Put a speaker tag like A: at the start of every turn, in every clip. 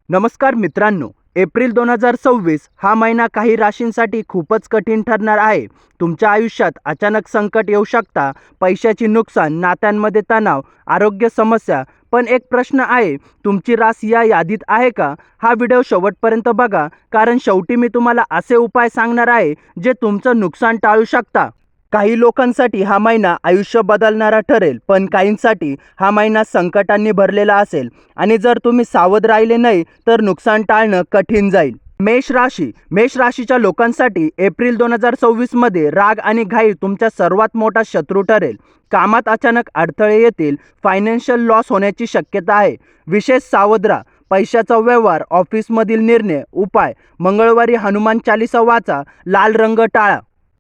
A: नमस्कार मित्रांनो, एप्रिल 2026 हा महिना काही राशींसाठी खूपच कठीण ठरणार आहे. तुमच्या आयुष्यात अचानक संकट येऊ शकता, पैशाची नुकसान, नात्यांमध्ये तणाव, आरोग्य समस्या. पण एक प्रश्न आहे, तुमची रास या यादीत आहे का? हा व्हिडिओ शेवटपर्यंत बघा, कारण शेवटी मी तुम्हाला असे उपाय सांगणार आहे जे तुमचं नुकसान टाळू शकता. काही लोकांसाठी हा महिना आयुष्य बदलणारा ठरेल, पण काहींसाठी हा महिना संकटांनी भरलेला असेल आणि जर तुम्ही सावध राहिले नाही तर नुकसान टाळणं कठीण जाईल. मेष राशीच्या लोकांसाठी एप्रिल 2026 मध्ये राग आणि घाई तुमच्या सर्वात मोठा शत्रू ठरेल. कामात अचानक अडथळे येतील, फायनान्शियल लॉस होण्याची शक्यता आहे. विशेष सावध राहा. पैशाचा व्यवहार, ऑफिसमधील निर्णय. उपाय: मंगळवारी हनुमान चालीसा वाचा, लाल रंग टाळा.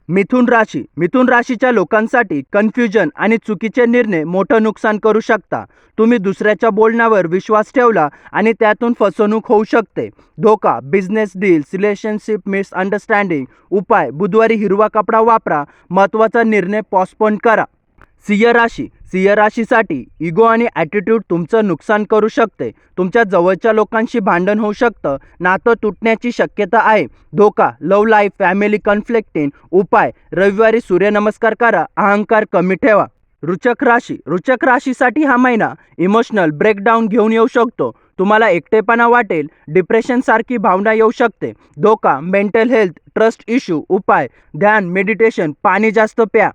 A: मिथुन राशीच्या लोकांसाठी कन्फ्युजन आणि चुकीचे निर्णय मोठं नुकसान करू शकता. तुम्ही दुसऱ्याच्या बोलण्यावर विश्वास ठेवला आणि त्यातून फसवणूक होऊ शकते. धोका: बिझनेस डील्स, रिलेशनशिप मिसअंडरस्टँडिंग. उपाय: बुधवारी हिरवा कपडा वापरा, महत्त्वाचा निर्णय पोस्टपोन करा. सिंह राशीसाठी इगो आणि ॲटिट्यूड तुमचं नुकसान करू शकते. तुमच्या जवळच्या लोकांशी भांडण होऊ शकतं, नातं तुटण्याची शक्यता आहे. धोका: लव्ह लाईफ, फॅमिली कन्फ्लिक्टिंग. उपाय: रविवारी सूर्यनमस्कार करा, अहंकार कमी ठेवा. वृश्चिक राशीसाठी हा महिना इमोशनल ब्रेकडाऊन घेऊन येऊ शकतो. तुम्हाला एकटेपणा वाटेल, डिप्रेशन सारखी भावना येऊ शकते. धोका: मेंटल हेल्थ, ट्रस्ट इश्यू. उपाय: ध्यान, मेडिटेशन, पाणी जास्त प्या.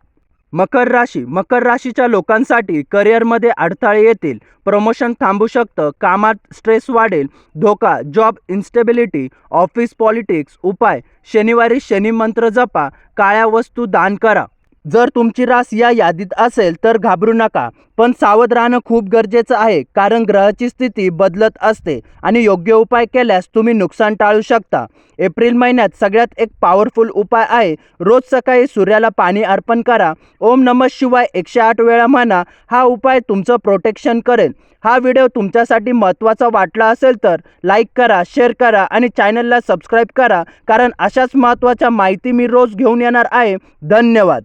A: मकर राशीच्या लोकांसाठी करिअरमध्ये अडथळे येतील, प्रमोशन थांबू शकतं, कामात स्ट्रेस वाढेल. धोका: जॉब इन्स्टेबिलिटी, ऑफिस पॉलिटिक्स. उपाय: शनिवारी शनी मंत्र जपा, काळ्या वस्तू दान करा. जर तुमची रास या यादीत असेल तर घाबरू नका, पण सावध राहणं खूप गरजेचं आहे, कारण ग्रहाची स्थिती बदलत असते आणि योग्य उपाय केल्यास तुम्ही नुकसान टाळू शकता. एप्रिल महिन्यात सगळ्यात एक पॉवरफुल उपाय आहे, रोज सकाळी सूर्याला पाणी अर्पण करा. ओम नमः शिवाय 108 वेळा म्हणा. हा उपाय तुमचं प्रोटेक्शन करेल. हा व्हिडिओ तुमच्यासाठी महत्त्वाचा वाटला असेल तर लाईक करा, शेअर करा आणि चॅनलला सबस्क्राईब करा, कारण अशाच महत्त्वाच्या माहिती मी रोज घेऊन येणार आहे. धन्यवाद.